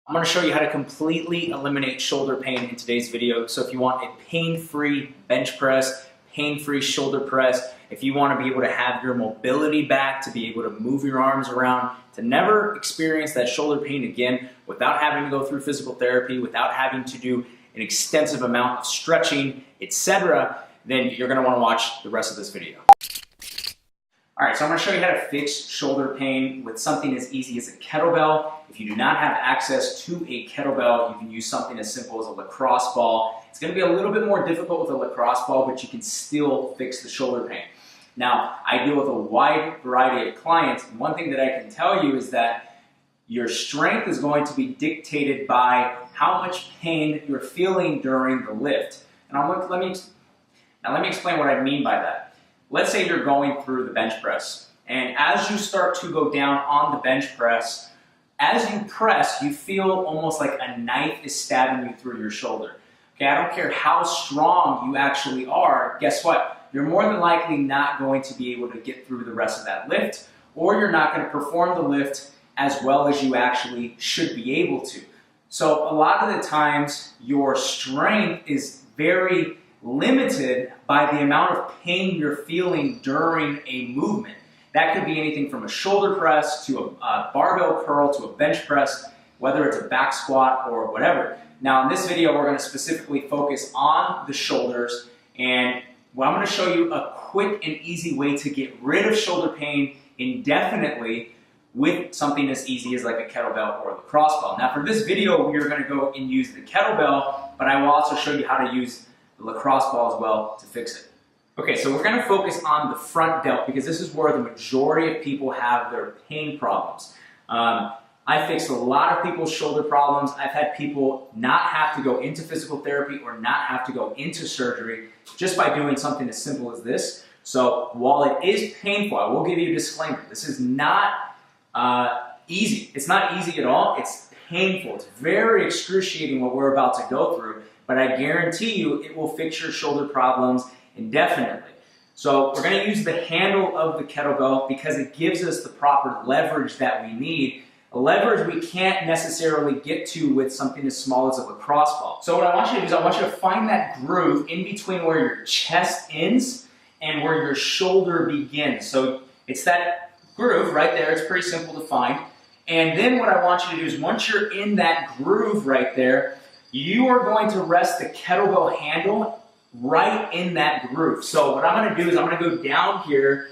I'm going to show you how to completely eliminate shoulder pain in today's video. So if you want a pain-free bench press, pain-free shoulder press, if you want to be able to have your mobility back, to be able to move your arms around, to never experience that shoulder pain again without having to go through physical therapy, without having to do an extensive amount of stretching, etc., then you're going to want to watch the rest of this video. Alright, so I'm going to show you how to fix shoulder pain with something as easy as a kettlebell. If you do not have access to a kettlebell, you can use something as simple as a lacrosse ball. It's going to be a little bit more difficult with a lacrosse ball, but you can still fix the shoulder pain. Now, I deal with a wide variety of clients, and one thing that I can tell you is that your strength is going to be dictated by how much pain you're feeling during the lift. And let me explain what I mean by that. Let's say you're going through the bench press, and as you start to go down on the bench press, as you press, you feel almost like a knife is stabbing you through your shoulder. Okay, I don't care how strong you actually are, guess what? You're more than likely not going to be able to get through the rest of that lift, or you're not going to perform the lift as well as you actually should be able to. So a lot of the times, your strength is very limited by the amount of pain you're feeling during a movement. That could be anything from a shoulder press to a barbell curl to a bench press, whether it's a back squat or whatever. Now in this video, we're going to specifically focus on the shoulders, and I'm going to show you a quick and easy way to get rid of shoulder pain indefinitely with something as easy as like a kettlebell or a lacrosse ball. Now for this video, we are going to go and use the kettlebell, but I will also show you how to use the lacrosse ball as well to fix it. Okay, so we're going to focus on the front delt because this is where the majority of people have their pain problems. I fixed a lot of people's shoulder problems. I've had people not have to go into physical therapy or not have to go into surgery just by doing something as simple as this. So while it is painful, I will give you a disclaimer. This is not easy. It's not easy at all. It's painful. It's very excruciating what we're about to go through. But I guarantee you it will fix your shoulder problems indefinitely. So we're going to use the handle of the kettlebell because it gives us the proper leverage that we need. A leverage we can't necessarily get to with something as small as a lacrosse ball. So what I want you to do is I want you to find that groove in between where your chest ends and where your shoulder begins. So it's that groove right there. It's pretty simple to find. And then what I want you to do is once you're in that groove right there, you are going to rest the kettlebell handle right in that groove. So what I'm going to do is I'm going to go down here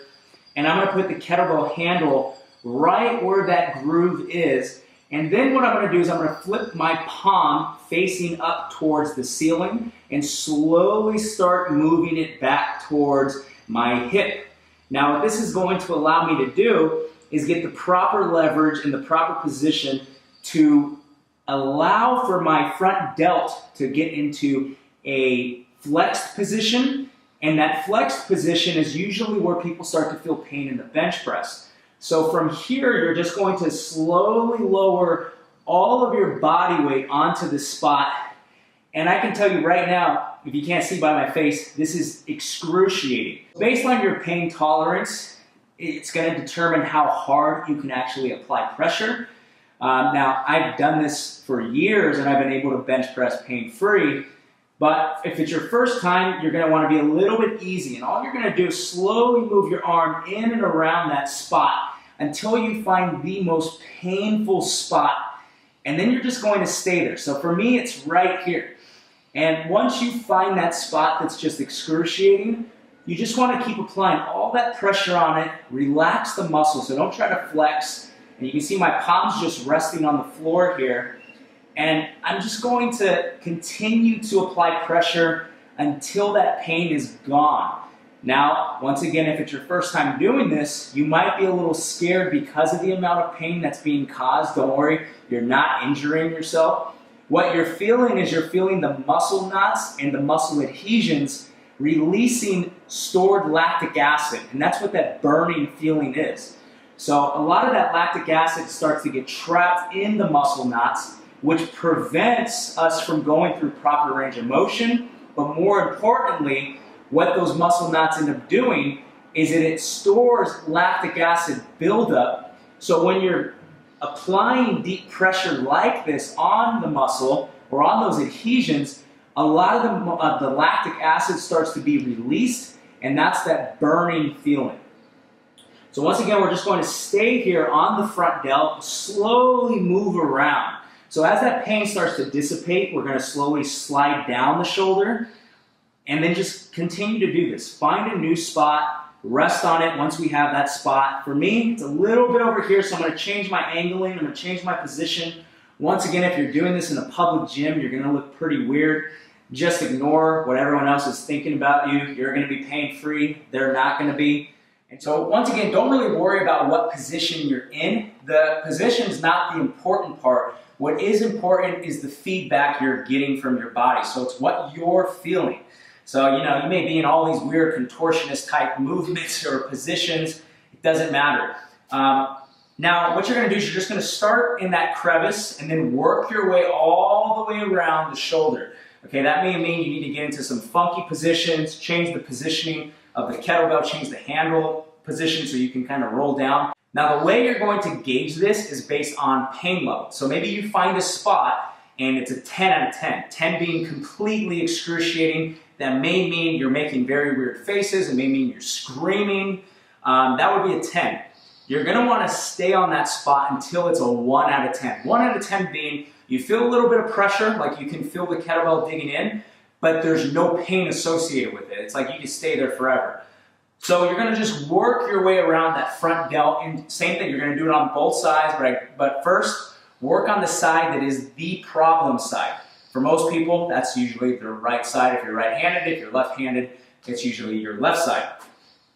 and I'm going to put the kettlebell handle right where that groove is. And then what I'm going to do is I'm going to flip my palm facing up towards the ceiling and slowly start moving it back towards my hip. Now what this is going to allow me to do is get the proper leverage and the proper position to allow for my front delt to get into a flexed position, and that flexed position is usually where people start to feel pain in the bench press. So from here, you're just going to slowly lower all of your body weight onto the spot, and I can tell you right now, if you can't see by my face, this is excruciating. Based on your pain tolerance, it's going to determine how hard you can actually apply pressure. Now, I've done this for years and I've been able to bench press pain-free, but if it's your first time, you're going to want to be a little bit easy, and all you're going to do is slowly move your arm in and around that spot until you find the most painful spot, and then you're just going to stay there. So for me, it's right here. And once you find that spot that's just excruciating, you just want to keep applying all that pressure on it, relax the muscle, so don't try to flex. And you can see my palms just resting on the floor here. And I'm just going to continue to apply pressure until that pain is gone. Now, once again, if it's your first time doing this, you might be a little scared because of the amount of pain that's being caused. Don't worry, you're not injuring yourself. What you're feeling is you're feeling the muscle knots and the muscle adhesions releasing stored lactic acid. And that's what that burning feeling is. So a lot of that lactic acid starts to get trapped in the muscle knots, which prevents us from going through proper range of motion. But more importantly, what those muscle knots end up doing is that it stores lactic acid buildup. So when you're applying deep pressure like this on the muscle or on those adhesions, a lot of the lactic acid starts to be released, and that's that burning feeling. So once again, we're just going to stay here on the front delt, slowly move around. So as that pain starts to dissipate, we're going to slowly slide down the shoulder, and then just continue to do this. Find a new spot, rest on it once we have that spot. For me, it's a little bit over here, so I'm going to change my angling, I'm going to change my position. Once again, if you're doing this in a public gym, you're going to look pretty weird. Just ignore what everyone else is thinking about you. You're going to be pain-free. They're not going to be. And so once again, don't really worry about what position you're in. The position is not the important part. What is important is the feedback you're getting from your body. So it's what you're feeling. So, you may be in all these weird contortionist type movements or positions. It doesn't matter. Now, what you're going to do is you're just going to start in that crevice and then work your way all the way around the shoulder. Okay, that may mean you need to get into some funky positions, change the positioning of the kettlebell, change the handle position so you can kind of roll down. Now, the way you're going to gauge this is based on pain level. So maybe you find a spot and it's a 10 out of 10. 10 being completely excruciating. That may mean you're making very weird faces. It may mean you're screaming. That would be a 10. You're going to want to stay on that spot until it's a 1 out of 10. 1 out of 10 being you feel a little bit of pressure, like you can feel the kettlebell digging in, but there's no pain associated with it. It's like you can stay there forever. So you're going to just work your way around that front delt, and same thing, you're going to do it on both sides, but first, work on the side that is the problem side. For most people, that's usually the right side. If you're right-handed, if you're left-handed, it's usually your left side.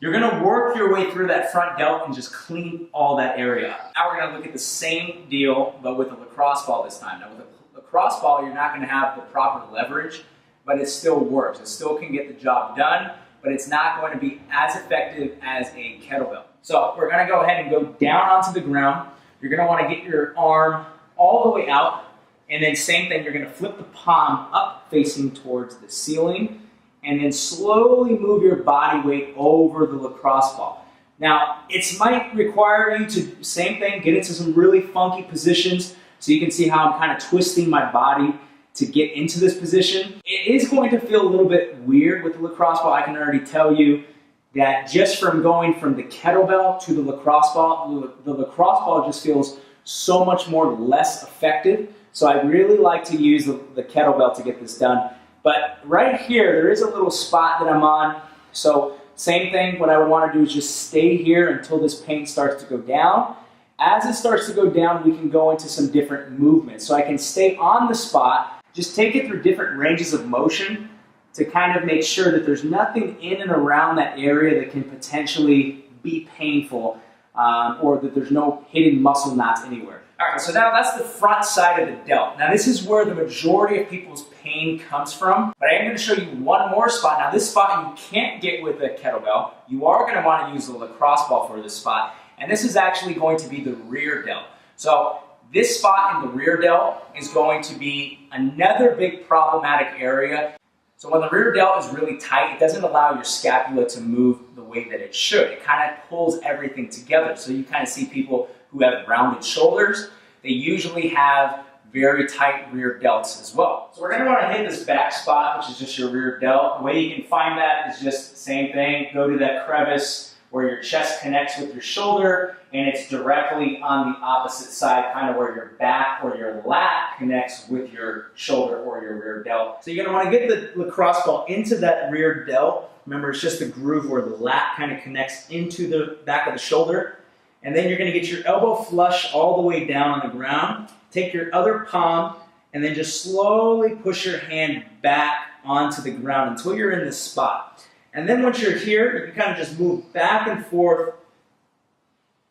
You're going to work your way through that front delt and just clean all that area up. Now we're going to look at the same deal, but with a lacrosse ball this time. Now with a lacrosse ball, you're not going to have the proper leverage, but it still works. It still can get the job done, but it's not going to be as effective as a kettlebell. So we're going to go ahead and go down onto the ground. You're going to want to get your arm all the way out, and then same thing, you're going to flip the palm up facing towards the ceiling, and then slowly move your body weight over the lacrosse ball. Now, it might require you to, same thing, get into some really funky positions, so you can see how I'm kind of twisting my body to get into this position. It is going to feel a little bit weird with the lacrosse ball. I can already tell you that just from going from the kettlebell to the lacrosse ball just feels so much more less effective. So I really like to use the kettlebell to get this done. But right here, there is a little spot that I'm on. So same thing, what I would want to do is just stay here until this pain starts to go down. As it starts to go down, we can go into some different movements. So I can stay on the spot, just take it through different ranges of motion to kind of make sure that there's nothing in and around that area that can potentially be painful, or that there's no hidden muscle knots anywhere. All right, so now that's the front side of the delt. Now this is where the majority of people's pain comes from, but I am going to show you one more spot. Now this spot you can't get with a kettlebell. You are going to want to use the lacrosse ball for this spot, and this is actually going to be the rear delt. So this spot in the rear delt is going to be another big problematic area. So when the rear delt is really tight, it doesn't allow your scapula to move the way that it should. It kind of pulls everything together. So you kind of see people who have rounded shoulders, they usually have very tight rear delts as well. So we're going to want to hit this back spot, which is just your rear delt. The way you can find that is just the same thing. Go to that crevice where your chest connects with your shoulder, and it's directly on the opposite side, kind of where your back or your lat connects with your shoulder or your rear delt. So you're going to want to get the lacrosse ball into that rear delt. Remember, it's just a groove where the lat kind of connects into the back of the shoulder. And then you're going to get your elbow flush all the way down on the ground. Take your other palm and then just slowly push your hand back onto the ground until you're in this spot. And then once you're here, you can kind of just move back and forth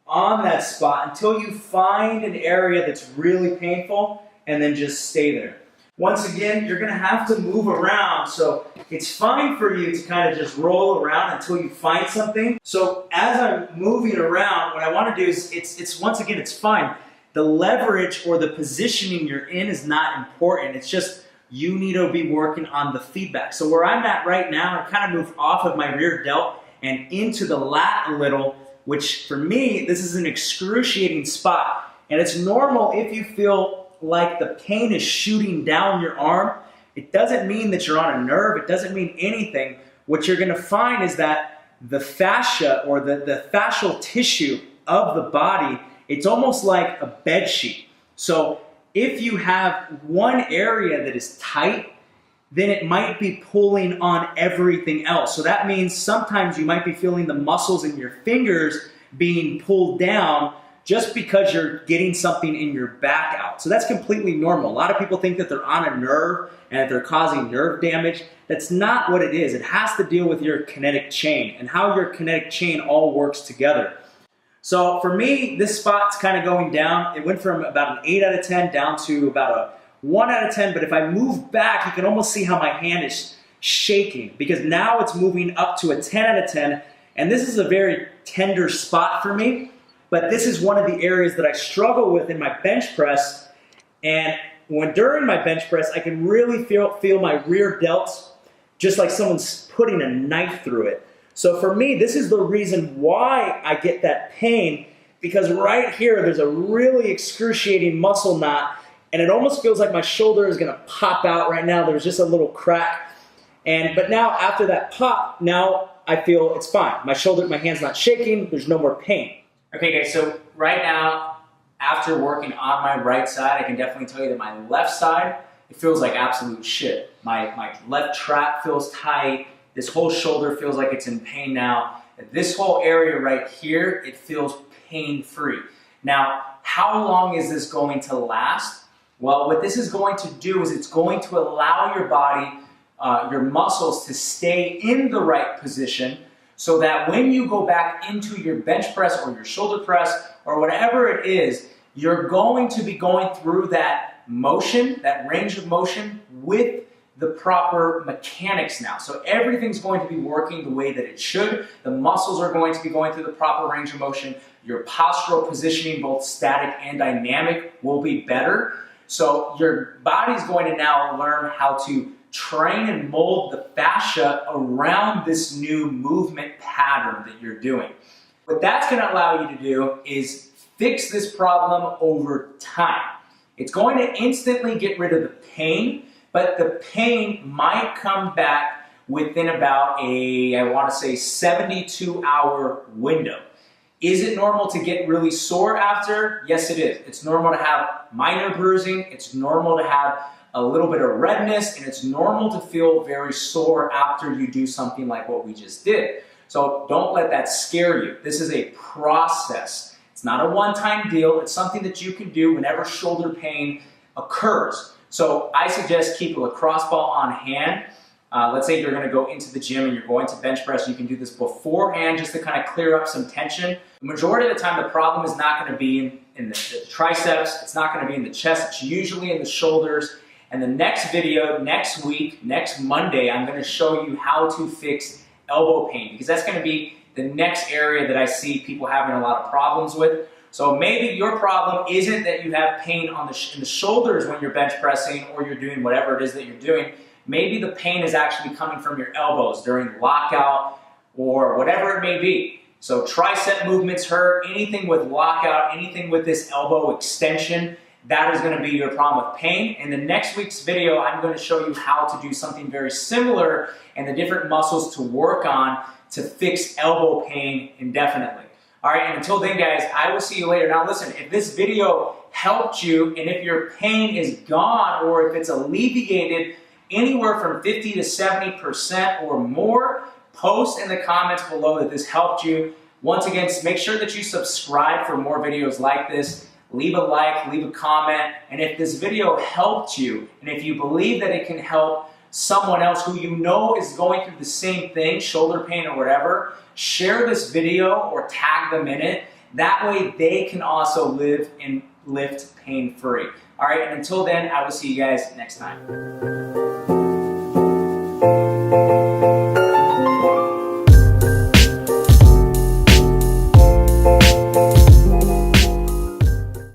on that spot until you find an area that's really painful, and then just stay there. Once again, you're going to have to move around, so it's fine for you to kind of just roll around until you find something. So as I'm moving around, what I want to do is, once again, it's fine. The leverage or the positioning you're in is not important. It's just you need to be working on the feedback. So where I'm at right now, I kind of moved off of my rear delt and into the lat a little, which for me, this is an excruciating spot. And it's normal if you feel like the pain is shooting down your arm. It doesn't mean that you're on a nerve. It doesn't mean anything. What you're going to find is that the fascia or the fascial tissue of the body, it's almost like a bed sheet. So if you have one area that is tight, then it might be pulling on everything else. So that means sometimes you might be feeling the muscles in your fingers being pulled down just because you're getting something in your back out. So that's completely normal. A lot of people think that they're on a nerve and that they're causing nerve damage. That's not what it is. It has to deal with your kinetic chain and how your kinetic chain all works together. So for me, this spot's kind of going down. It went from about an 8 out of 10 down to about a 1 out of 10, but if I move back, you can almost see how my hand is shaking because now it's moving up to a 10 out of 10, and this is a very tender spot for me, but this is one of the areas that I struggle with in my bench press, and during my bench press, I can really feel my rear delts just like someone's putting a knife through it. So for me, this is the reason why I get that pain, because right here, there's a really excruciating muscle knot, and it almost feels like my shoulder is gonna pop out right now. There's just a little crack. But now after that pop, now I feel it's fine. My hand's not shaking, there's no more pain. Okay guys, so right now, after working on my right side, I can definitely tell you that my left side, it feels like absolute shit. My left trap feels tight. This whole shoulder feels like it's in pain now. This whole area right here, it feels pain-free. Now, how long is this going to last? Well, what this is going to do is it's going to allow your body, your muscles to stay in the right position so that when you go back into your bench press or your shoulder press or whatever it is, you're going to be going through that motion, that range of motion with the proper mechanics now. So everything's going to be working the way that it should. The muscles are going to be going through the proper range of motion. Your postural positioning, both static and dynamic, will be better. So your body's going to now learn how to train and mold the fascia around this new movement pattern that you're doing. What that's going to allow you to do is fix this problem over time. It's going to instantly get rid of the pain, but the pain might come back within about I want to say 72-hour window. Is it normal to get really sore after? Yes, it is. It's normal to have minor bruising. It's normal to have a little bit of redness, and it's normal to feel very sore after you do something like what we just did. So don't let that scare you. This is a process. It's not a one-time deal. It's something that you can do whenever shoulder pain occurs. So I suggest keep a lacrosse ball on hand. Let's say you're going to go into the gym and you're going to bench press. You can do this beforehand just to kind of clear up some tension. The majority of the time, the problem is not going to be in the triceps. It's not going to be in the chest. It's usually in the shoulders. And the next video, next week, next Monday, I'm going to show you how to fix elbow pain, because that's going to be the next area that I see people having a lot of problems with. So maybe your problem isn't that you have pain in the shoulders when you're bench pressing or you're doing whatever it is that you're doing. Maybe the pain is actually coming from your elbows during lockout or whatever it may be. So tricep movements hurt, anything with lockout, anything with this elbow extension, that is going to be your problem with pain. In the next week's video, I'm going to show you how to do something very similar and the different muscles to work on to fix elbow pain indefinitely. All right, and until then, guys, I will see you later. Now, listen, if this video helped you and if your pain is gone or if it's alleviated anywhere from 50 to 70% or more, post in the comments below that this helped you. Once again, make sure that you subscribe for more videos like this. Leave a like, leave a comment, and if this video helped you, and if you believe that it can help someone else who you know is going through the same thing, shoulder pain or whatever, share this video or tag them in it. That way they can also live and lift pain-free. All right, and until then, I will see you guys next time.